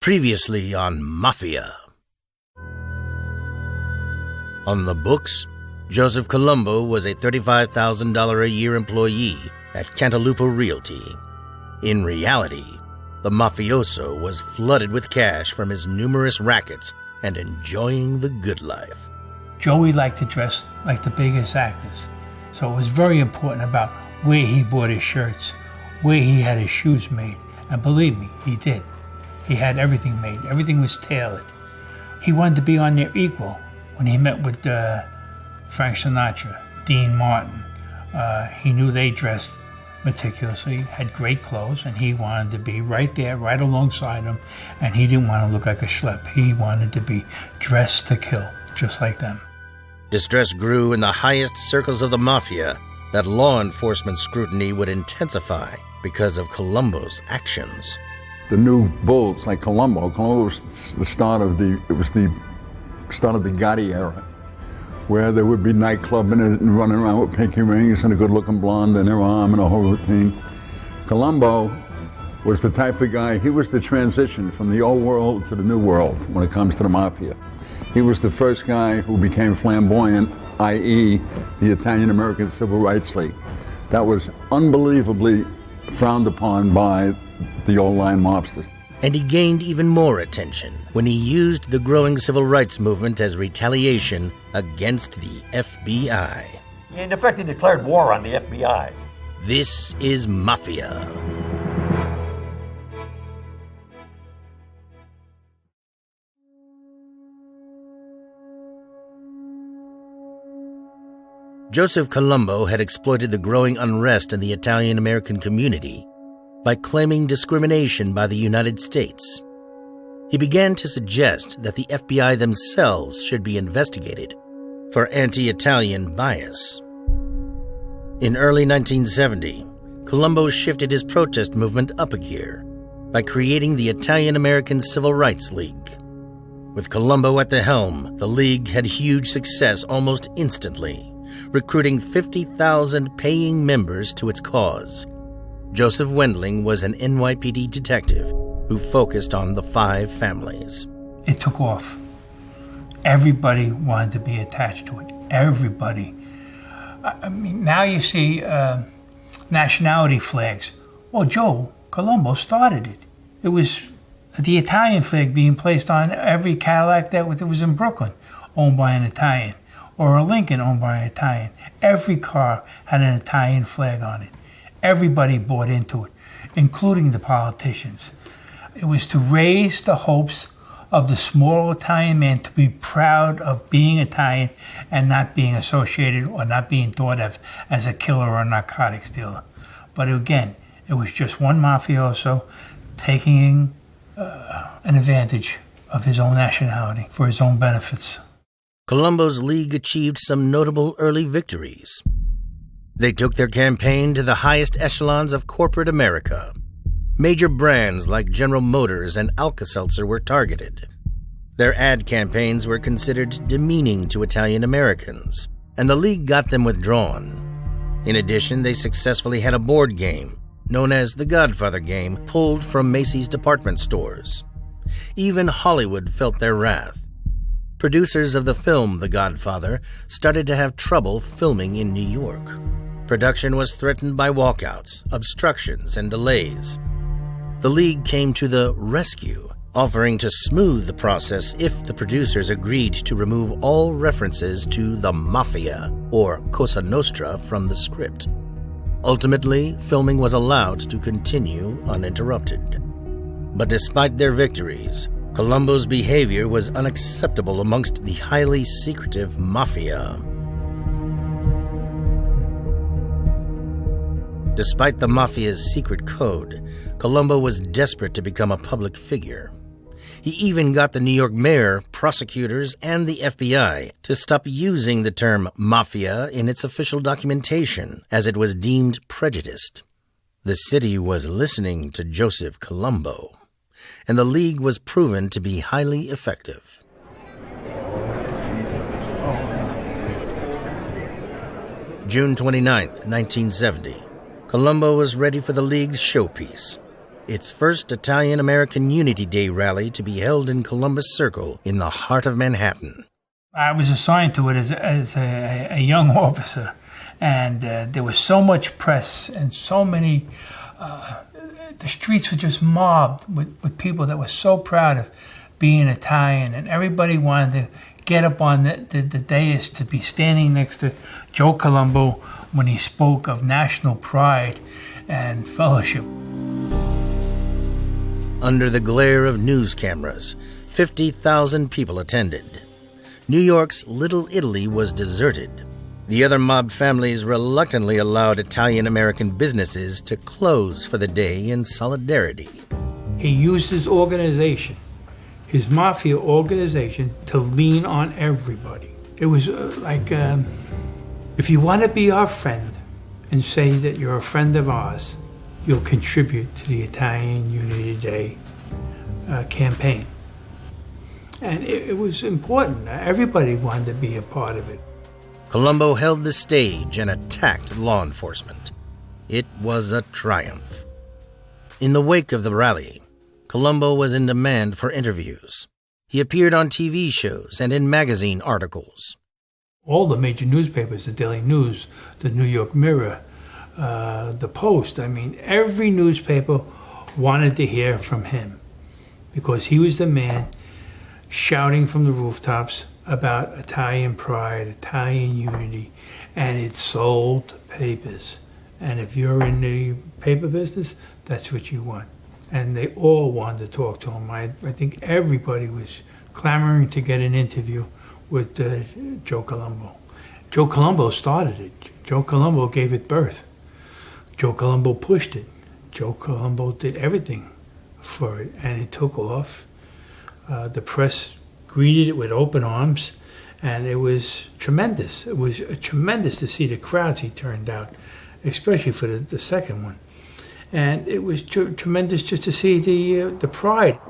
Previously on Mafia. On the books, Joseph Colombo was a $35,000 a year employee at Cantaloupe Realty. In reality, the mafioso was flooded with cash from his numerous rackets and enjoying the good life. Joey liked to dress like the biggest actors, so it was very important about where he bought his shirts, where he had his shoes made, and believe me, he did. He had everything made. Everything was tailored. He wanted to be on their equal when he met with Frank Sinatra, Dean Martin. He knew they dressed meticulously, had great clothes, and he wanted to be right there, right alongside them, and he didn't want to look like a schlep. He wanted to be dressed to kill, just like them. Distress grew in the highest circles of the Mafia that law enforcement scrutiny would intensify because of Colombo's actions. The new bulls like Colombo. Colombo was the start of the Gotti era, where there would be nightclubbing and running around with pinky rings and a good-looking blonde in her arm and a whole routine. Colombo was the type of guy, he was the transition from the old world to the new world when it comes to the Mafia. He was the first guy who became flamboyant, i.e. the Italian-American Civil Rights League. That was unbelievably frowned upon by the old-line mobsters. And he gained even more attention when he used the growing civil rights movement as retaliation against the FBI. He in effect declared war on the FBI. This is Mafia. Joseph Colombo had exploited the growing unrest in the Italian-American community by claiming discrimination by the United States. He began to suggest that the FBI themselves should be investigated for anti-Italian bias. In early 1970, Colombo shifted his protest movement up a gear by creating the Italian-American Civil Rights League. With Colombo at the helm, the League had huge success almost instantly, recruiting 50,000 paying members to its cause. Joseph Wendling was an NYPD detective who focused on the 5 families. It took off. Everybody wanted to be attached to it. Everybody. I mean, now you see nationality flags. Well, Joe Colombo started it. It was the Italian flag being placed on every Cadillac that was in Brooklyn, owned by an Italian, or a Lincoln owned by an Italian. Every car had an Italian flag on it. Everybody bought into it, including the politicians. It was to raise the hopes of the small Italian man to be proud of being Italian and not being associated or not being thought of as a killer or a narcotics dealer. But again, it was just one mafioso taking an advantage of his own nationality for his own benefits. Colombo's League achieved some notable early victories. They took their campaign to the highest echelons of corporate America. Major brands like General Motors and Alka-Seltzer were targeted. Their ad campaigns were considered demeaning to Italian Americans, and the League got them withdrawn. In addition, they successfully had a board game, known as the Godfather game, pulled from Macy's department stores. Even Hollywood felt their wrath. Producers of the film The Godfather started to have trouble filming in New York. Production was threatened by walkouts, obstructions, and delays. The League came to the rescue, offering to smooth the process if the producers agreed to remove all references to the Mafia or Cosa Nostra from the script. Ultimately, filming was allowed to continue uninterrupted. But despite their victories, Colombo's behavior was unacceptable amongst the highly secretive Mafia. Despite the Mafia's secret code, Colombo was desperate to become a public figure. He even got the New York mayor, prosecutors, and the FBI to stop using the term Mafia in its official documentation, as it was deemed prejudiced. The city was listening to Joseph Colombo, and the League was proven to be highly effective. June 29, 1970. Colombo was ready for the League's showpiece. its first Italian-American Unity Day rally to be held in Columbus Circle in the heart of Manhattan. I was assigned to it as a young officer, and there was so much press and so many... the streets were just mobbed with people that were so proud of being Italian, and everybody wanted to get up on the dais to be standing next to Joe Colombo when he spoke of national pride and fellowship. Under the glare of news cameras, 50,000 people attended. New York's Little Italy was deserted. The other mob families reluctantly allowed Italian-American businesses to close for the day in solidarity. He used his organization, his Mafia organization, to lean on everybody. It was if you want to be our friend and say that you're a friend of ours, you'll contribute to the Italian Unity Day campaign. And it was important. Everybody wanted to be a part of it. Colombo held the stage and attacked law enforcement. It was a triumph. In the wake of the rally, Colombo was in demand for interviews. He appeared on TV shows and in magazine articles. All the major newspapers, the Daily News, the New York Mirror, the Post, every newspaper wanted to hear from him because he was the man shouting from the rooftops about Italian pride, Italian unity, and it sold papers. And if you're in the paper business, that's what you want. And they all wanted to talk to him. I think everybody was clamoring to get an interview with Joe Colombo. Joe Colombo started it. Joe Colombo gave it birth. Joe Colombo pushed it. Joe Colombo did everything for it, and it took off. The press greeted it with open arms, and it was tremendous. It was tremendous to see the crowds he turned out, especially for the second one. And it was tremendous just to see the pride.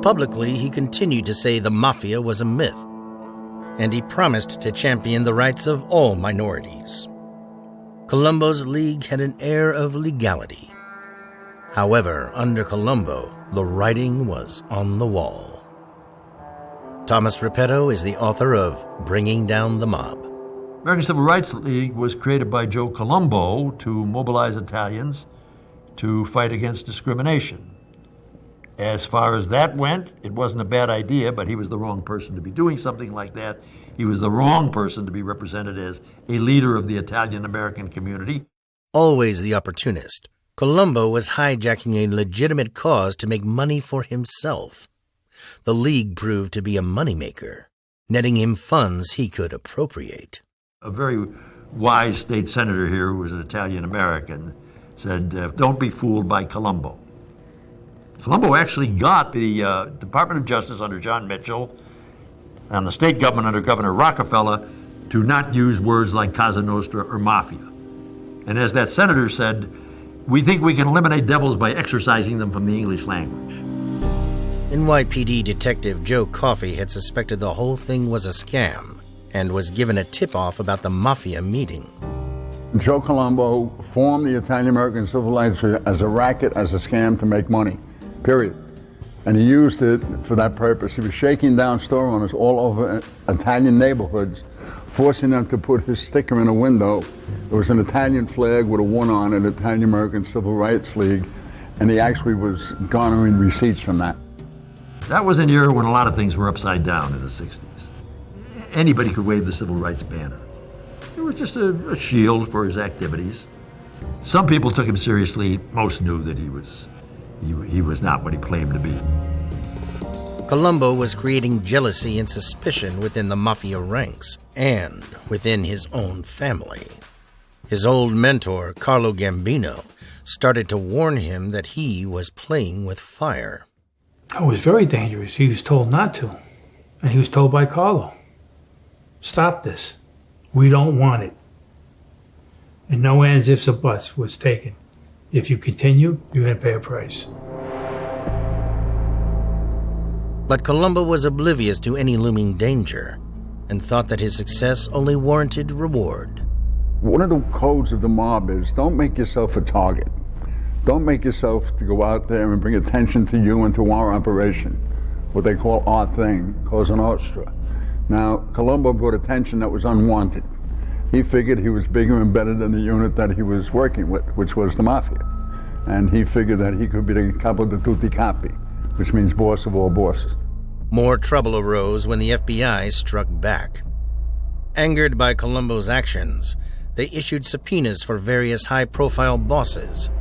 Publicly, he continued to say the Mafia was a myth, and he promised to champion the rights of all minorities. Colombo's league had an air of legality. However, under Colombo, the writing was on the wall. Thomas Repetto is the author of Bringing Down the Mob. American Civil Rights League was created by Joe Colombo to mobilize Italians to fight against discrimination. As far as that went, it wasn't a bad idea, but he was the wrong person to be doing something like that. He was the wrong person to be represented as a leader of the Italian-American community. Always the opportunist, Colombo was hijacking a legitimate cause to make money for himself. The League proved to be a moneymaker, netting him funds he could appropriate. A very wise state senator here, who was an Italian-American, said, don't be fooled by Colombo. Colombo actually got the Department of Justice under John Mitchell and the state government under Governor Rockefeller to not use words like Cosa Nostra or Mafia. And as that senator said, we think we can eliminate devils by exorcising them from the English language. NYPD Detective Joe Coffey had suspected the whole thing was a scam and was given a tip-off about the Mafia meeting. Joe Colombo formed the Italian-American Civil Rights as a racket, as a scam to make money, period. And he used it for that purpose. He was shaking down store owners all over Italian neighborhoods, forcing them to put his sticker in a window. There was an Italian flag with a 1 on it, Italian-American Civil Rights League, and he actually was garnering receipts from that. That was an era when a lot of things were upside down in the 60s. Anybody could wave the civil rights banner. It was just a shield for his activities. Some people took him seriously. Most knew that he was not what he claimed to be. Colombo was creating jealousy and suspicion within the Mafia ranks and within his own family. His old mentor, Carlo Gambino, started to warn him that he was playing with fire. It was very dangerous. He was told not to. And he was told by Carlo, stop this. We don't want it. And no ands, ifs, or buts was taken. If you continue, you're going to pay a price. But Colombo was oblivious to any looming danger and thought that his success only warranted reward. One of the codes of the mob is don't make yourself a target. Don't make yourself to go out there and bring attention to you and to our operation, what they call our thing, Cosa Nostra. Now, Colombo brought attention that was unwanted. He figured he was bigger and better than the unit that he was working with, which was the Mafia. And he figured that he could be the capo di tutti capi, which means boss of all bosses. More trouble arose when the FBI struck back. Angered by Colombo's actions, they issued subpoenas for various high-profile bosses.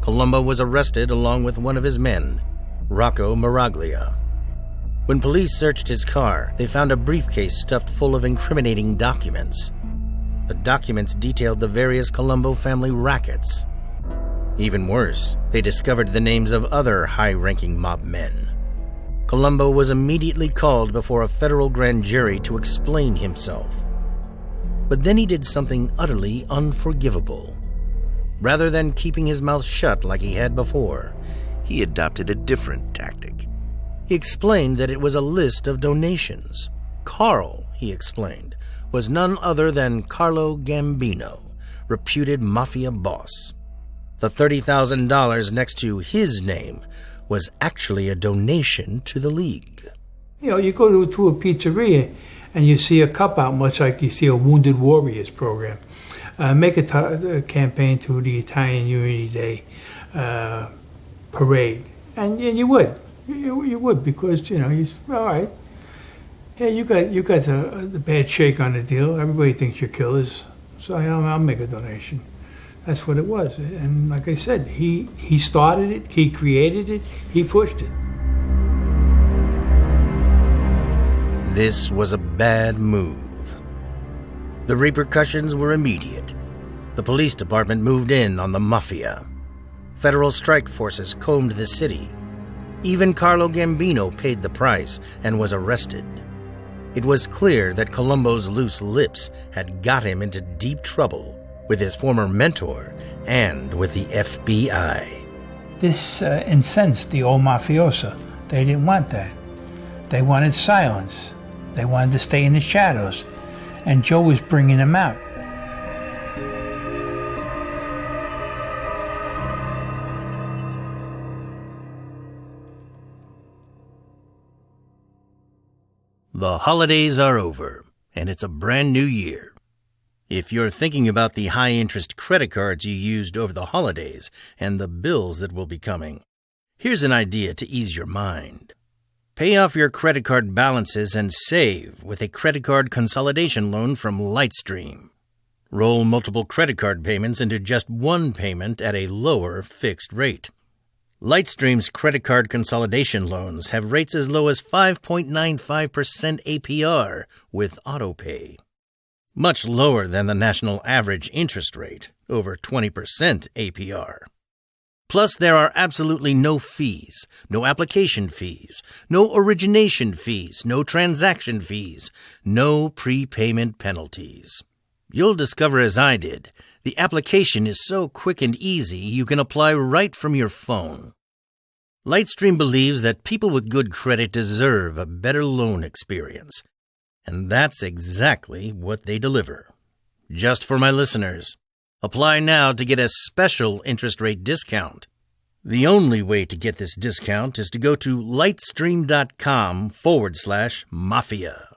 Colombo was arrested along with one of his men, Rocco Maraglia. When police searched his car, they found a briefcase stuffed full of incriminating documents. The documents detailed the various Colombo family rackets. Even worse, they discovered the names of other high-ranking mob men. Colombo was immediately called before a federal grand jury to explain himself. But then he did something utterly unforgivable. Rather than keeping his mouth shut like he had before, he adopted a different tactic. He explained that it was a list of donations. Carl, he explained, was none other than Carlo Gambino, reputed Mafia boss. The $30,000 next to his name was actually a donation to the League. You know, you go to a pizzeria and you see a cup out, much like you see a Wounded Warriors program. Make a campaign to the Italian Unity Day parade. And you would. You would, because, you know, all right. Yeah, you got the bad shake on the deal. Everybody thinks you're killers. So I'll make a donation. That's what it was. And like I said, he started it, he created it, he pushed it. This was a bad move. The repercussions were immediate. The police department moved in on the Mafia. Federal strike forces combed the city. Even Carlo Gambino paid the price and was arrested. It was clear that Colombo's loose lips had got him into deep trouble with his former mentor and with the FBI. This incensed the old mafioso. They didn't want that. They wanted silence. They wanted to stay in the shadows. And Joe was bringing them out. The holidays are over, and it's a brand new year. If you're thinking about the high-interest credit cards you used over the holidays and the bills that will be coming, here's an idea to ease your mind. Pay off your credit card balances and save with a credit card consolidation loan from Lightstream. Roll multiple credit card payments into just one payment at a lower fixed rate. Lightstream's credit card consolidation loans have rates as low as 5.95% APR with autopay. Much lower than the national average interest rate, over 20% APR. Plus, there are absolutely no fees, no application fees, no origination fees, no transaction fees, no prepayment penalties. You'll discover, as I did, the application is so quick and easy you can apply right from your phone. Lightstream believes that people with good credit deserve a better loan experience, and that's exactly what they deliver. Just for my listeners, apply now to get a special interest rate discount. The only way to get this discount is to go to lightstream.com/mafia.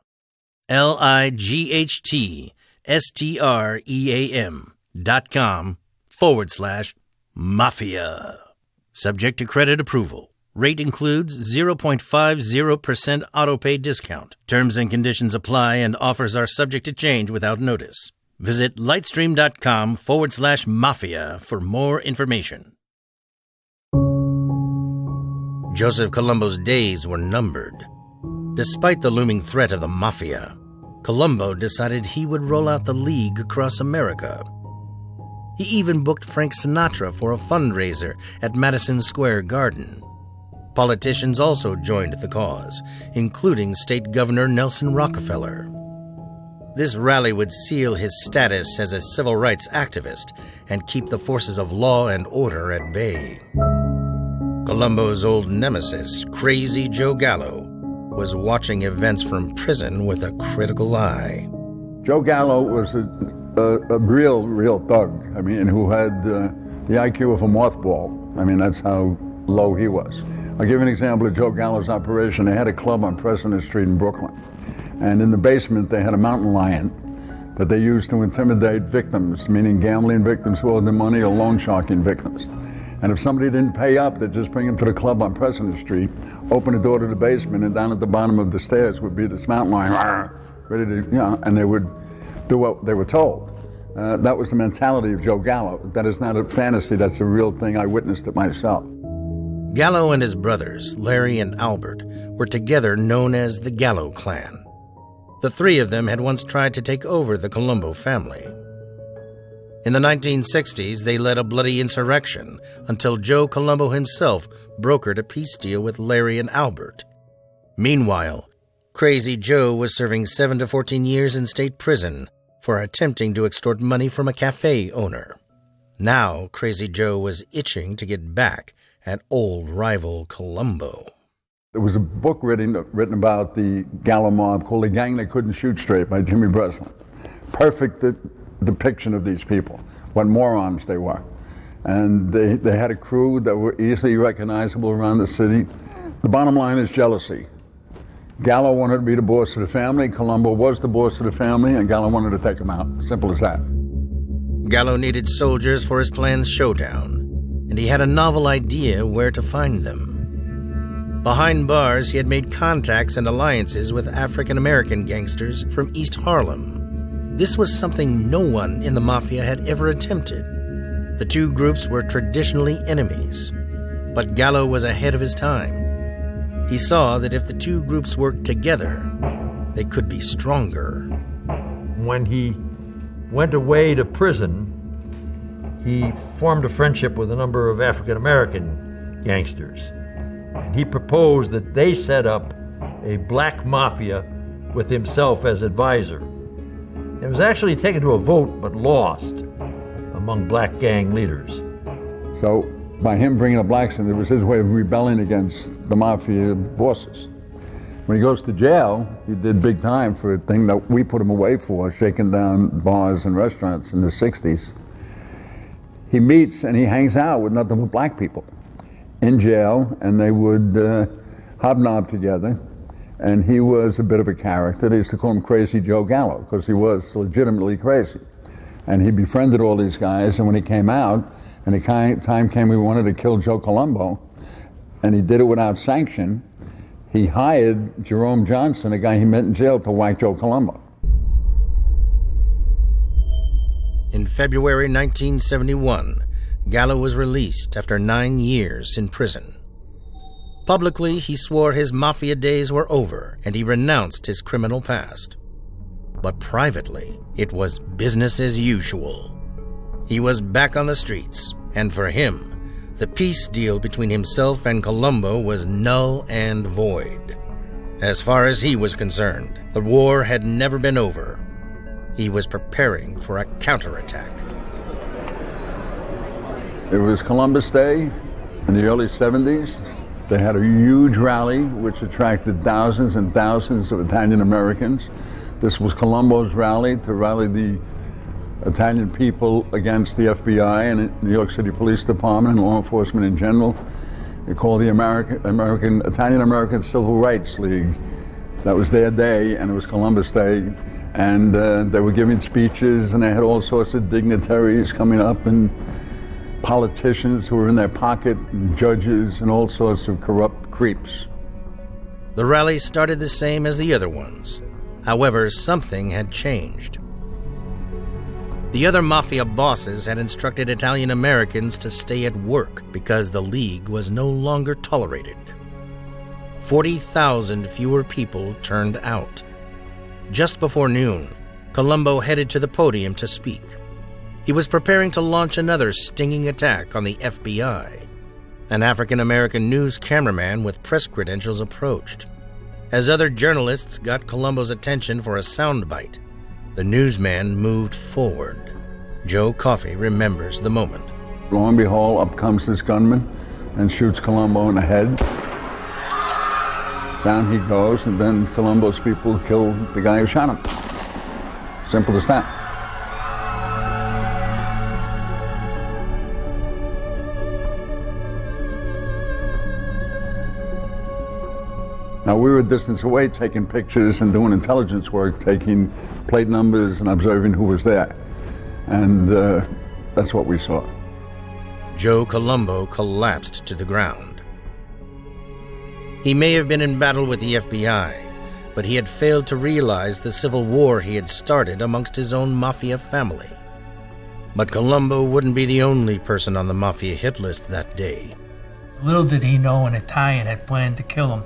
lightstream.com/mafia. Subject to credit approval. Rate includes 0.50% autopay discount. Terms and conditions apply and offers are subject to change without notice. Visit lightstream.com/mafia for more information. Joseph Colombo's days were numbered. Despite the looming threat of the Mafia, Colombo decided he would roll out the League across America. He even booked Frank Sinatra for a fundraiser at Madison Square Garden. Politicians also joined the cause, including State Governor Nelson Rockefeller. This rally would seal his status as a civil rights activist and keep the forces of law and order at bay. Colombo's old nemesis, Crazy Joe Gallo, was watching events from prison with a critical eye. Joe Gallo was a real thug. I mean, who had the IQ of a mothball. I mean, that's how low he was. I'll give you an example of Joe Gallo's operation. They had a club on President Street in Brooklyn. And in the basement, they had a mountain lion that they used to intimidate victims, meaning gambling victims who owed them money or loan sharking victims. And if somebody didn't pay up, they'd just bring them to the club on President Street, open the door to the basement, and down at the bottom of the stairs would be this mountain lion, ready to, and they would do what they were told. That was the mentality of Joe Gallo. That is not a fantasy, that's a real thing. I witnessed it myself. Gallo and his brothers, Larry and Albert, were together known as the Gallo clan. The three of them had once tried to take over the Colombo family. In the 1960s, they led a bloody insurrection until Joe Colombo himself brokered a peace deal with Larry and Albert. Meanwhile, Crazy Joe was serving 7 to 14 years in state prison for attempting to extort money from a cafe owner. Now, Crazy Joe was itching to get back at old rival Colombo. There was a book written about the Gallo mob called The Gang That Couldn't Shoot Straight by Jimmy Breslin. Perfect depiction of these people, what morons they were. And they had a crew that were easily recognizable around the city. The bottom line is jealousy. Gallo wanted to be the boss of the family, Colombo was the boss of the family, and Gallo wanted to take him out. Simple as that. Gallo needed soldiers for his plan's Showdown, and he had a novel idea where to find them. Behind bars, he had made contacts and alliances with African-American gangsters from East Harlem. This was something no one in the Mafia had ever attempted. The two groups were traditionally enemies, but Gallo was ahead of his time. He saw that if the two groups worked together, they could be stronger. When he went away to prison, he formed a friendship with a number of African-American gangsters. And he proposed that they set up a black mafia with himself as advisor. It was actually taken to a vote, but lost among black gang leaders. So by him bringing the blacks in, it was his way of rebelling against the mafia bosses. When he goes to jail, he did big time for a thing that we put him away for, shaking down bars and restaurants in the 60s. He meets and he hangs out with nothing but black people in jail, and they would hobnob together. And he was a bit of a character. They used to call him Crazy Joe Gallo because he was legitimately crazy. And he befriended all these guys, and when he came out, and the time came we wanted to kill Joe Colombo, and he did it without sanction, he hired Jerome Johnson, a guy he met in jail, to whack Joe Colombo. In February 1971, Gallo was released after 9 years in prison. Publicly, he swore his Mafia days were over and he renounced his criminal past. But privately, it was business as usual. He was back on the streets, and for him, the peace deal between himself and Colombo was null and void. As far as he was concerned, the war had never been over. He was preparing for a counterattack. It was Columbus Day in the early 70s. They had a huge rally which attracted thousands and thousands of Italian Americans. This was Colombo's rally to rally the Italian people against the FBI and the New York City Police Department and law enforcement in general. They called the Italian American Civil Rights League. That was their day, and it was Columbus Day. And they were giving speeches, and they had all sorts of dignitaries coming up, and politicians who were in their pocket, and judges, and all sorts of corrupt creeps. The rally started the same as the other ones. However, something had changed. The other Mafia bosses had instructed Italian Americans to stay at work because the League was no longer tolerated. 40,000 fewer people turned out. Just before noon, Colombo headed to the podium to speak. He was preparing to launch another stinging attack on the FBI. An African-American news cameraman with press credentials approached. As other journalists got Colombo's attention for a soundbite, the newsman moved forward. Joe Coffey remembers the moment. Lo and behold, up comes this gunman and shoots Colombo in the head. Down he goes, and then Colombo's people kill the guy who shot him. Simple as that. Now, we were a distance away taking pictures and doing intelligence work, taking plate numbers and observing who was there. And that's what we saw. Joe Colombo collapsed to the ground. He may have been in battle with the FBI, but he had failed to realize the civil war he had started amongst his own Mafia family. But Colombo wouldn't be the only person on the Mafia hit list that day. Little did he know an Italian had planned to kill him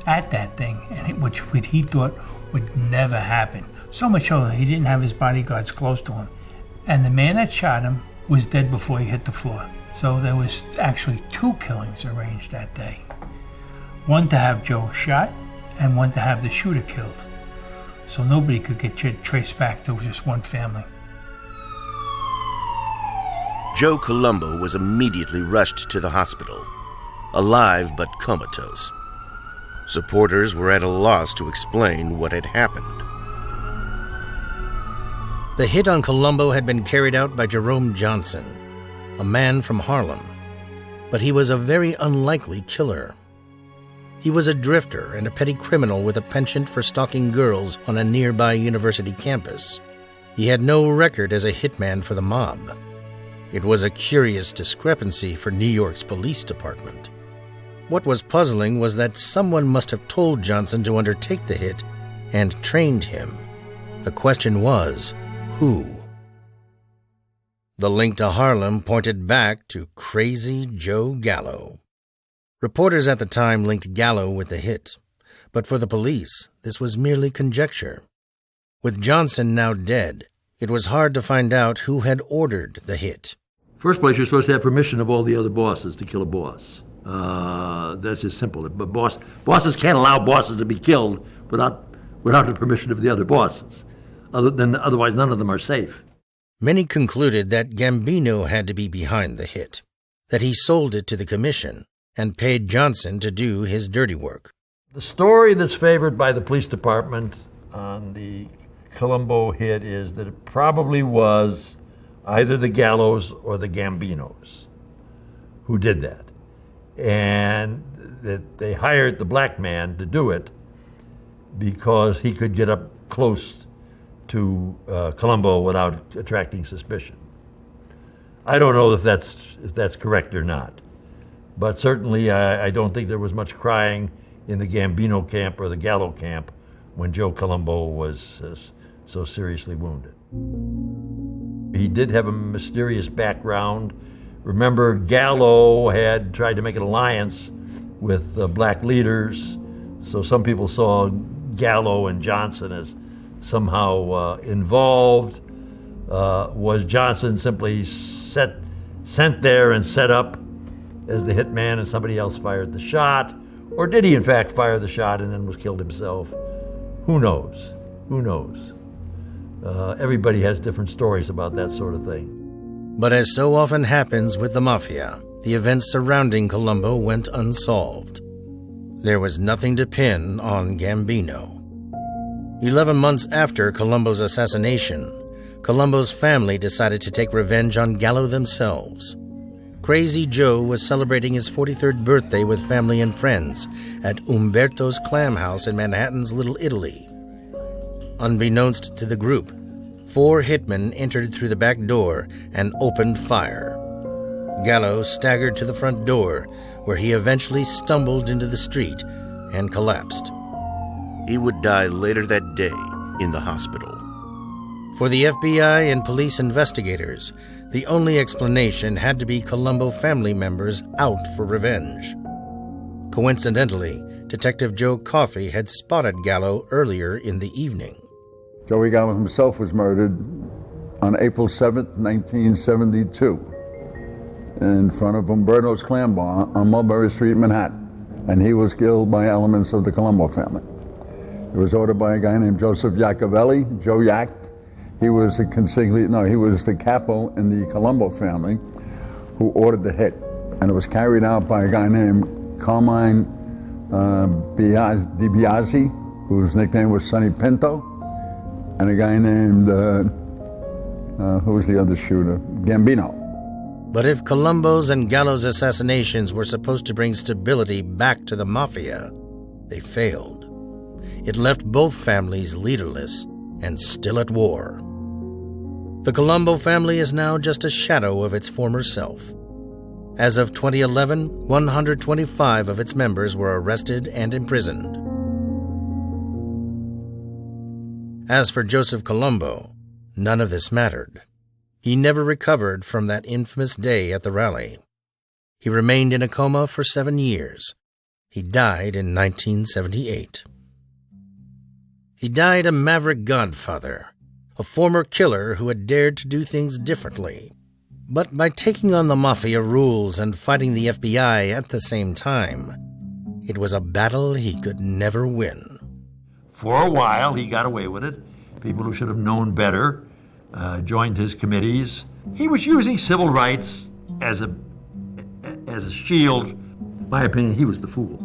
at that thing, and which he thought would never happen. So much so that he didn't have his bodyguards close to him. And the man that shot him was dead before he hit the floor. So there was actually 2 killings arranged that day. One to have Joe shot, and one to have the shooter killed. So nobody could get traced back to just one family. Joe Colombo was immediately rushed to the hospital, alive but comatose. Supporters were at a loss to explain what had happened. The hit on Colombo had been carried out by Jerome Johnson, a man from Harlem, but he was a very unlikely killer. He was a drifter and a petty criminal with a penchant for stalking girls on a nearby university campus. He had no record as a hitman for the mob. It was a curious discrepancy for New York's police department. What was puzzling was that someone must have told Johnson to undertake the hit and trained him. The question was, who? The link to Harlem pointed back to Crazy Joe Gallo. Reporters at the time linked Gallo with the hit, but for the police, this was merely conjecture. With Johnson now dead, it was hard to find out who had ordered the hit. First place, you're supposed to have permission of all the other bosses to kill a boss. That's just simple. But bosses can't allow bosses to be killed without the permission of the other bosses. Otherwise, none of them are safe. Many concluded that Gambino had to be behind the hit, that he sold it to the commission and paid Johnson to do his dirty work. The story that's favored by the police department on the Colombo hit is that it probably was either the Gallos or the Gambinos who did that. And that they hired the black man to do it because he could get up close to Colombo without attracting suspicion. I don't know if that's correct or not. But certainly I don't think there was much crying in the Gambino camp or the Gallo camp when Joe Colombo was so seriously wounded. He did have a mysterious background. Remember, Gallo had tried to make an alliance with black leaders, so some people saw Gallo and Johnson as somehow involved. Was Johnson simply sent there and set up as the hitman and somebody else fired the shot? Or did he in fact fire the shot and then was killed himself? Who knows? Who knows? Everybody has different stories about that sort of thing. But as so often happens with the Mafia, the events surrounding Colombo went unsolved. There was nothing to pin on Gambino. 11 months after Colombo's assassination, Colombo's family decided to take revenge on Gallo themselves. Crazy Joe was celebrating his 43rd birthday with family and friends at Umberto's Clam House in Manhattan's Little Italy. Unbeknownst to the group, 4 hitmen entered through the back door and opened fire. Gallo staggered to the front door, where he eventually stumbled into the street and collapsed. He would die later that day in the hospital. For the FBI and police investigators, the only explanation had to be Colombo family members out for revenge. Coincidentally, Detective Joe Coffey had spotted Gallo earlier in the evening. Joey Gallo himself was murdered on April 7th, 1972, in front of Umberto's Clam Bar on Mulberry Street, Manhattan. And he was killed by elements of the Colombo family. It was ordered by a guy named Joseph Iacovelli, Joe Yak. He was the capo in the Colombo family who ordered the hit. And it was carried out by a guy named Carmine DiBiase, whose nickname was Sonny Pinto, and a guy named, who was the other shooter? Gambino. But if Colombo's and Gallo's assassinations were supposed to bring stability back to the Mafia, They failed. It left both families leaderless and still at war. The Colombo family is now just a shadow of its former self. As of 2011, 125 of its members were arrested and imprisoned. As for Joseph Colombo, none of this mattered. He never recovered from that infamous day at the rally. He remained in a coma for 7 years. He died in 1978. He died a maverick godfather, a former killer who had dared to do things differently. But by taking on the Mafia rules and fighting the FBI at the same time, it was a battle he could never win. For a while, he got away with it. People who should have known better joined his committees. He was using civil rights as a shield. In my opinion, he was the fool.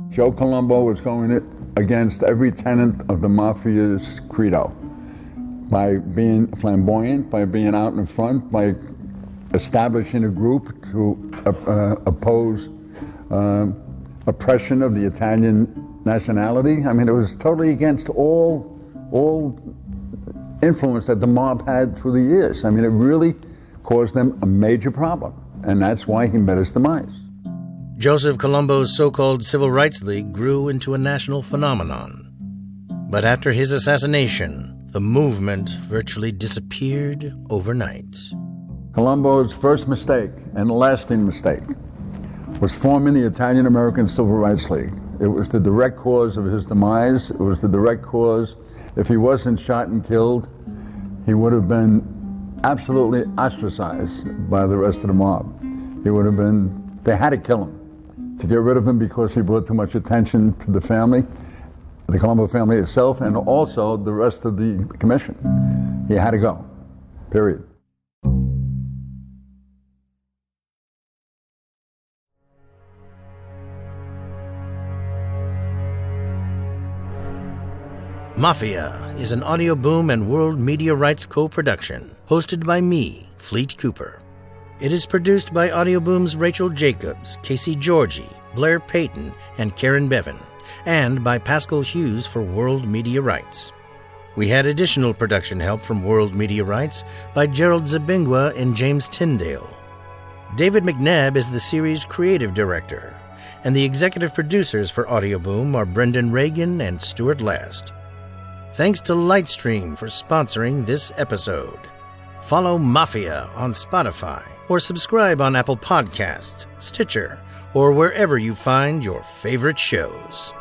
Joe Colombo was going against every tenet of the Mafia's credo. By being flamboyant, by being out in front, by establishing a group to oppose oppression of the Italian nationality. I mean, it was totally against all influence that the mob had through the years. I mean, it really caused them a major problem, and that's why he met his demise. Joseph Colombo's so-called Civil Rights League grew into a national phenomenon. But after his assassination, the movement virtually disappeared overnight. Colombo's first mistake and lasting mistake was forming the Italian-American Civil Rights League. It was the direct cause of his demise. It was the direct cause. If he wasn't shot and killed, he would have been absolutely ostracized by the rest of the mob. They had to kill him to get rid of him because he brought too much attention to the family, the Colombo family itself, and also the rest of the commission. He had to go, period. Mafia is an Audio Boom and World Media Rights co-production, hosted by me, Fleet Cooper. It is produced by Audio Boom's Rachel Jacobs, Casey Georgie, Blair Payton, and Karen Bevan, and by Pascal Hughes for World Media Rights. We had additional production help from World Media Rights by Gerald Zabingwa and James Tyndale. David McNabb is the series' creative director, and the executive producers for Audio Boom are Brendan Reagan and Stuart Last. Thanks to Lightstream for sponsoring this episode. Follow Mafia on Spotify or subscribe on Apple Podcasts, Stitcher, or wherever you find your favorite shows.